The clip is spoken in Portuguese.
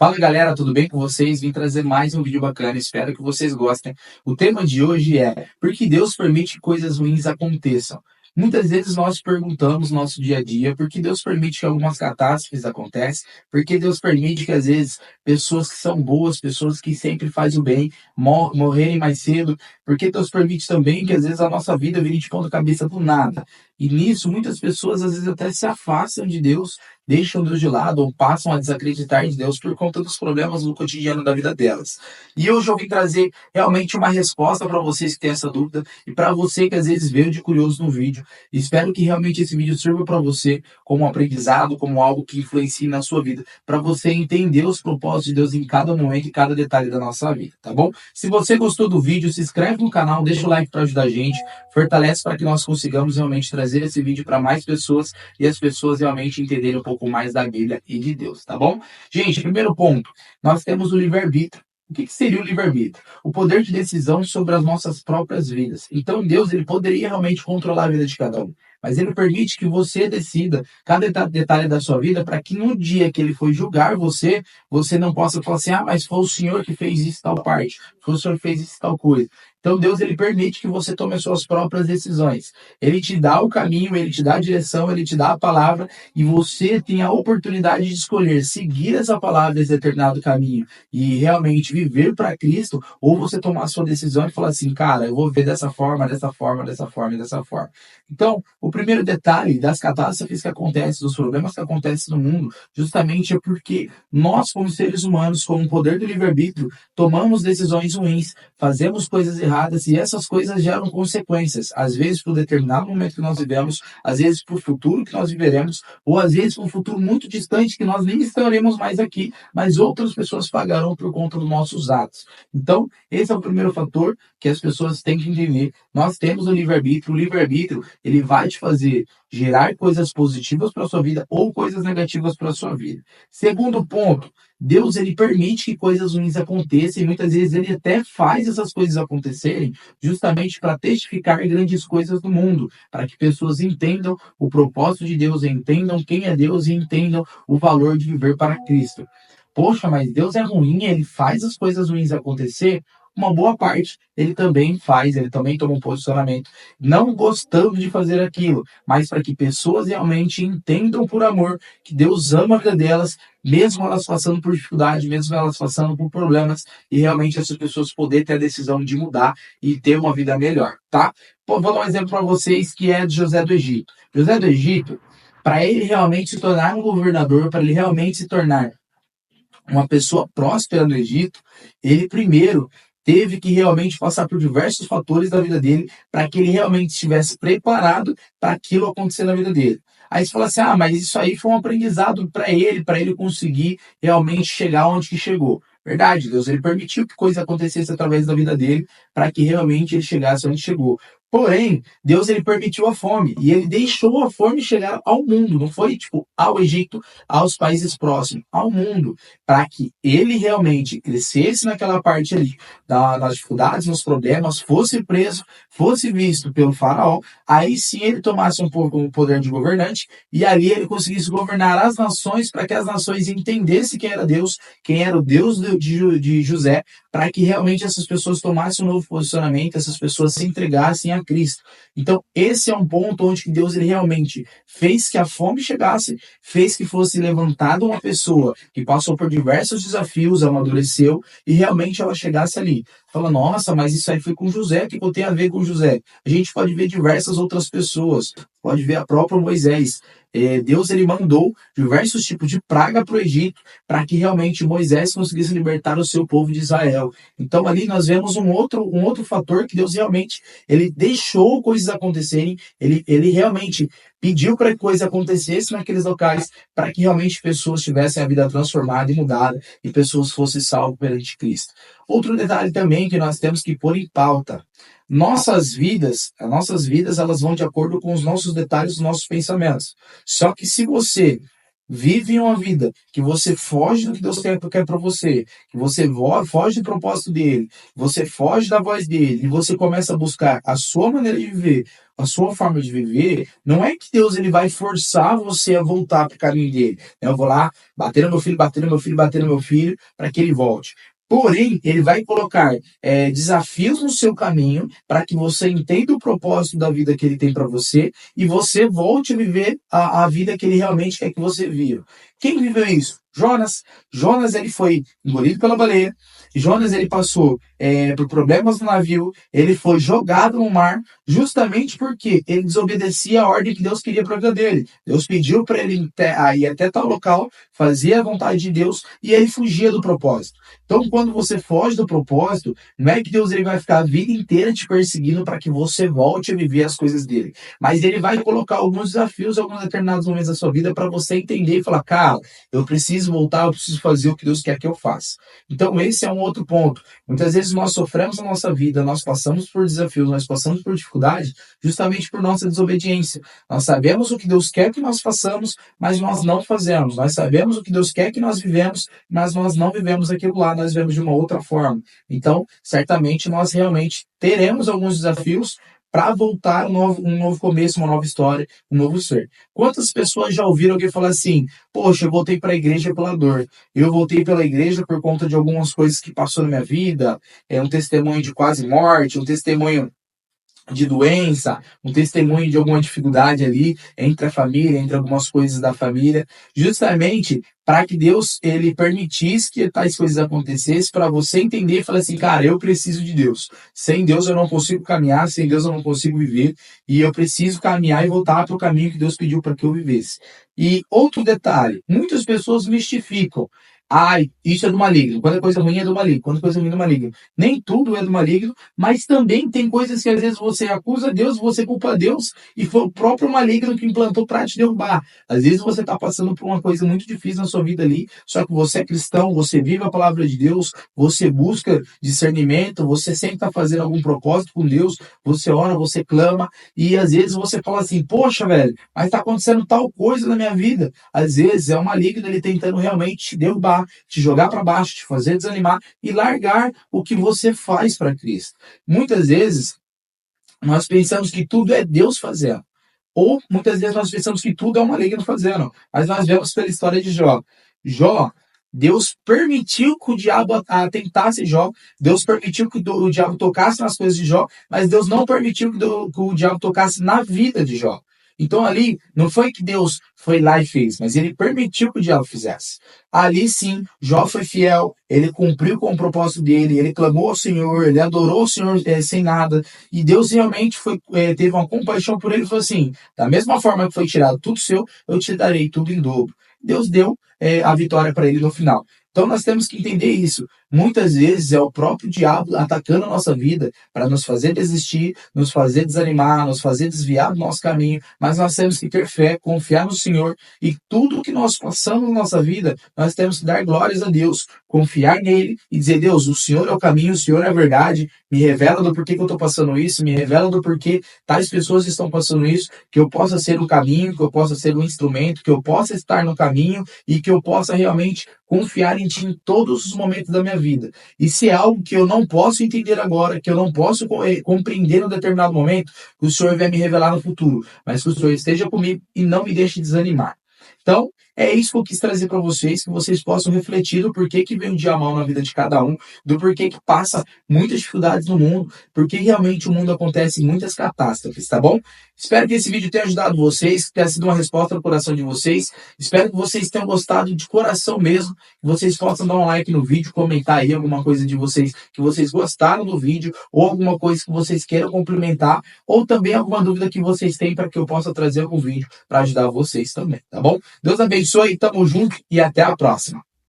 Fala galera, tudo bem com vocês? Vim trazer mais um vídeo bacana, espero que vocês gostem. O tema de hoje é: por que Deus permite que coisas ruins aconteçam? Muitas vezes nós perguntamos no nosso dia a dia por que Deus permite que algumas catástrofes aconteçam, por que Deus permite que às vezes pessoas que são boas, pessoas que sempre fazem o bem, morrerem mais cedo, por que Deus permite também que às vezes a nossa vida vire de ponta cabeça do nada. E nisso muitas pessoas às vezes até se afastam de Deus, deixam Deus de lado ou passam a desacreditar em Deus por conta dos problemas no cotidiano da vida delas. E hoje eu vim trazer realmente uma resposta para vocês que têm essa dúvida e para você que às vezes veio de curioso no vídeo. Espero que realmente esse vídeo sirva para você como um aprendizado, como algo que influencie na sua vida, para você entender os propósitos de Deus em cada momento e cada detalhe da nossa vida, tá bom? Se você gostou do vídeo, se inscreve no canal, deixa o like para ajudar a gente, fortalece para que nós consigamos realmente trazer esse vídeo para mais pessoas e as pessoas realmente entenderem um pouco mais da Bíblia e de Deus, tá bom? Gente, primeiro ponto, nós temos o livre-arbítrio. O que seria o livre-arbítrio? O poder de decisão sobre as nossas próprias vidas. Então Deus ele poderia realmente controlar a vida de cada um, mas ele permite que você decida cada detalhe da sua vida para que no dia que ele for julgar você, você não possa falar assim: ah, mas foi o Senhor que fez isso tal parte, foi o Senhor que fez isso tal coisa. Então Deus ele permite que você tome as suas próprias decisões. Ele te dá o caminho, ele te dá a direção, ele te dá a palavra e você tem a oportunidade de escolher seguir essa palavra, esse determinado caminho e realmente viver para Cristo, ou você tomar a sua decisão e falar assim: cara, eu vou viver dessa forma, dessa forma, dessa forma e dessa forma. Então, o primeiro detalhe das catástrofes que acontecem, dos problemas que acontecem no mundo, justamente é porque nós, como seres humanos, com o poder do livre-arbítrio, tomamos decisões ruins, fazemos coisas erradas e essas coisas geram consequências, às vezes para o determinado momento que nós vivemos, às vezes para o futuro que nós viveremos, ou às vezes para um futuro muito distante que nós nem estaremos mais aqui, mas outras pessoas pagarão por conta dos nossos atos. Então, esse é o primeiro fator que as pessoas têm que entender. Nós temos o livre-arbítrio, ele vai te fazer gerar coisas positivas para a sua vida ou coisas negativas para a sua vida. Segundo ponto, Deus ele permite que coisas ruins aconteçam e muitas vezes ele até faz essas coisas acontecerem justamente para testificar grandes coisas do mundo, para que pessoas entendam o propósito de Deus, entendam quem é Deus e entendam o valor de viver para Cristo. Poxa, mas Deus é ruim, ele faz as coisas ruins acontecer? Uma boa parte ele também faz, ele também toma um posicionamento, não gostando de fazer aquilo, mas para que pessoas realmente entendam por amor que Deus ama a vida delas, mesmo elas passando por dificuldade, mesmo elas passando por problemas, e realmente essas pessoas poderem ter a decisão de mudar e ter uma vida melhor, tá? Pô, vou dar um exemplo para vocês que é de José do Egito. José do Egito, para ele realmente se tornar um governador, para ele realmente se tornar uma pessoa próspera no Egito, ele primeiro teve que realmente passar por diversos fatores da vida dele para que ele realmente estivesse preparado para aquilo acontecer na vida dele. Aí você fala assim: ah, mas isso aí foi um aprendizado para ele conseguir realmente chegar onde que chegou. Verdade, Deus ele permitiu que coisa acontecesse através da vida dele para que realmente ele chegasse onde chegou. Porém, Deus ele permitiu a fome e ele deixou a fome chegar ao mundo, não foi tipo ao Egito, aos países próximos, ao mundo, para que ele realmente crescesse naquela parte ali das dificuldades, nos problemas, fosse preso, fosse visto pelo faraó, aí sim ele tomasse um pouco o poder de governante e ali ele conseguisse governar as nações para que as nações entendessem quem era Deus, quem era o Deus de José, para que realmente essas pessoas tomassem um novo posicionamento, essas pessoas se entregassem a Cristo. Então, esse é um ponto onde Deus ele realmente fez que a fome chegasse, fez que fosse levantada uma pessoa que passou por diversos desafios, amadureceu e realmente ela chegasse ali. Fala: nossa, mas isso aí foi com José, o que eu tenho a ver com José? A gente pode ver diversas outras pessoas, pode ver a própria Moisés. Deus ele mandou diversos tipos de praga para o Egito para que realmente Moisés conseguisse libertar o seu povo de Israel. Então ali nós vemos um outro fator que Deus realmente ele deixou coisas acontecerem, ele realmente pediu para que coisas acontecessem naqueles locais para que realmente pessoas tivessem a vida transformada e mudada e pessoas fossem salvas perante Cristo. Outro detalhe também que nós temos que pôr em pauta: as nossas vidas, elas vão de acordo com os nossos detalhes, os nossos pensamentos. Só que se você vive uma vida que você foge do que Deus quer para você, que você foge do propósito dele, você foge da voz dele e você começa a buscar a sua maneira de viver, a sua forma de viver, não é que Deus ele vai forçar você a voltar para o caminho dele. Eu vou lá bater no meu filho, bater no meu filho, bater no meu filho para que ele volte. Porém, ele vai colocar desafios no seu caminho para que você entenda o propósito da vida que ele tem para você e você volte a viver a vida que ele realmente quer que você viva. Quem viveu isso? Jonas. Jonas ele foi engolido pela baleia. Jonas ele passou por problemas no navio. Ele foi jogado no mar justamente porque ele desobedecia a ordem que Deus queria para a vida dele. Deus pediu para ele ir até tal local, fazia a vontade de Deus e ele fugia do propósito. Então, quando você foge do propósito, não é que Deus ele vai ficar a vida inteira te perseguindo para que você volte a viver as coisas dele. Mas ele vai colocar alguns desafios em alguns determinados momentos da sua vida para você entender e falar, cara, eu preciso voltar, eu preciso fazer o que Deus quer que eu faça. Então, esse é um outro ponto. Muitas vezes nós sofremos na nossa vida, nós passamos por desafios, nós passamos por dificuldade, justamente por nossa desobediência. Nós sabemos o que Deus quer que nós façamos, mas nós não fazemos. Nós sabemos o que Deus quer que nós vivemos, mas nós não vivemos aquilo lá, nós vivemos de uma outra forma. Então, certamente nós realmente teremos alguns desafios para voltar um novo começo, uma nova história, um novo ser. Quantas pessoas já ouviram alguém falar assim, poxa, eu voltei para a igreja pela dor, eu voltei pela igreja por conta de algumas coisas que passou na minha vida, um testemunho de quase morte, um testemunho de doença, um testemunho de alguma dificuldade ali entre a família, entre algumas coisas da família, justamente para que Deus ele permitisse que tais coisas acontecessem, para você entender e falar assim, cara, eu preciso de Deus. Sem Deus eu não consigo caminhar, sem Deus eu não consigo viver, e eu preciso caminhar e voltar para o caminho que Deus pediu para que eu vivesse. E outro detalhe, muitas pessoas mistificam. Ai, isso é do maligno. Quando é coisa ruim é do maligno. Quando é coisa ruim é do maligno. Nem tudo é do maligno, mas também tem coisas que às vezes você acusa Deus, você culpa Deus e foi o próprio maligno que implantou para te derrubar. Às vezes você está passando por uma coisa muito difícil na sua vida ali, só que você é cristão, você vive a palavra de Deus, você busca discernimento, você sempre está fazendo algum propósito com Deus, você ora, você clama e às vezes você fala assim, poxa, velho, mas está acontecendo tal coisa na minha vida. Às vezes é o maligno ele tentando realmente te derrubar, te jogar para baixo, te fazer desanimar e largar o que você faz para Cristo. Muitas vezes nós pensamos que tudo é Deus fazendo. Ou muitas vezes nós pensamos que tudo é o maligno fazendo. Mas nós vemos pela história de Jó. Jó, Deus permitiu que o diabo tentasse Jó. Deus permitiu que o diabo tocasse nas coisas de Jó. Mas Deus não permitiu que o diabo tocasse na vida de Jó. Então ali, não foi que Deus foi lá e fez, mas ele permitiu que o diabo fizesse. Ali sim, Jó foi fiel, ele cumpriu com o propósito dele, ele clamou ao Senhor, ele adorou o Senhor sem nada, e Deus realmente teve uma compaixão por ele e falou assim, da mesma forma que foi tirado tudo seu, eu te darei tudo em dobro. Deus deu a vitória para ele no final. Então nós temos que entender isso. Muitas vezes é o próprio diabo atacando a nossa vida para nos fazer desistir, nos fazer desanimar, nos fazer desviar do nosso caminho, mas nós temos que ter fé, confiar no Senhor e tudo o que nós passamos na nossa vida, nós temos que dar glórias a Deus, confiar nele e dizer, Deus, o Senhor é o caminho, o Senhor é a verdade, me revela do porquê que eu estou passando isso, me revela do porquê tais pessoas estão passando isso, que eu possa ser o caminho, que eu possa ser o instrumento, que eu possa estar no caminho e que eu possa realmente confiar em Ti em todos os momentos da minha vida. E se é algo que eu não posso entender agora, que eu não posso compreender em um determinado momento, que o Senhor vai me revelar no futuro, mas que o Senhor esteja comigo e não me deixe desanimar. Então, é isso que eu quis trazer para vocês, que vocês possam refletir do porquê que vem um dia mal na vida de cada um, do porquê que passa muitas dificuldades no mundo, porque realmente o mundo acontece muitas catástrofes, tá bom? Espero que esse vídeo tenha ajudado vocês, que tenha sido uma resposta no coração de vocês. Espero que vocês tenham gostado de coração mesmo, que vocês possam dar um like no vídeo, comentar aí alguma coisa de vocês que vocês gostaram do vídeo, ou alguma coisa que vocês queiram complementar, ou também alguma dúvida que vocês têm para que eu possa trazer algum vídeo para ajudar vocês também, tá bom? Deus abençoe, tamo junto e até a próxima.